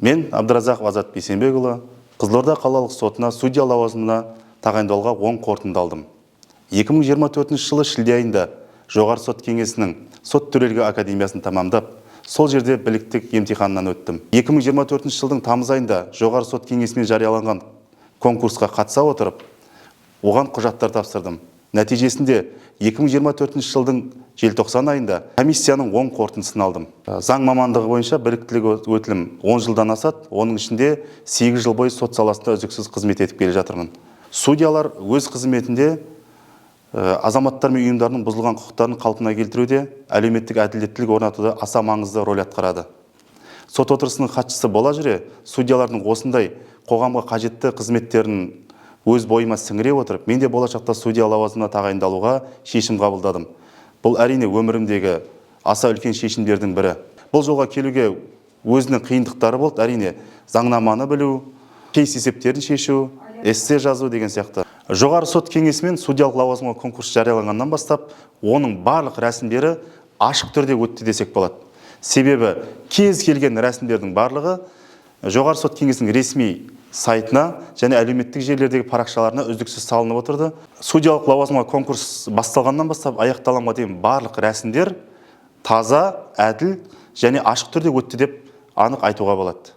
Мен Абдыразақов Азат Бейсенбекұлы Қызылорда қалалық сотына судья лауазымына тағайындауға оң қорытынды алдым. 2024 жылы шілде айында жоғары сот кеңесінің сот төрелігі академиясын тамамдап, сол жерде біліктік емтиханынан өттім. 2024 жылдың тамыз айында жоғары сот кеңесімен жарияланған конкурсқа қатыса отырып, оған құжаттар тапсырдым. Нәтижесінде 2024 жылдың желтоқсан айында комиссияның оң қорытындысын алдым. Заң мамандығы бойынша біліктілік өтілім 10 жылдан асады, оның ішінде 8 жыл бойы сот саласында үздіксіз қызмет етіп келе жатырмын. Судьялар өз қызметінде азаматтар мен ұйымдардың бұзылған құқықтарын қалпына келтіруде, әлеуметтік әділеттілік орнатуда аса маңызды рөл атқарады. Сот отырысының хатшысы бола жүре, судьялардың осындай қоғамға қажетті қызметтерін өз бойыма сіңіре отырып, мен де болашақта судья лауазымына тағайындалуға шешім қабылдадым. Бұл әрине өмірімдегі аса үлкен шешімдердің бірі. Бұл жолға келуге өзінің қиындықтары болды, әрине заңнаманы білу, кейс есептерін шешу, эссе жазу деген сияқты. Жоғары сот кеңесімен судьялық лауазымға конкурс жарияланғаннан бастап, оның барлық рәсімдері ашық түрде өтті десек болады. Себебі кез келген рәсімдердің барлығы жоғары сот кеңесінің ресми сайтына және әлеуметтік желілердегі парақшаларына үздіксіз салынып отырды. Судьялық лауазымға конкурс басталғаннан бастап аяқталғанға дейін барлық рәсімдер таза, әділ және ашық түрде өтті деп анық айтуға болады.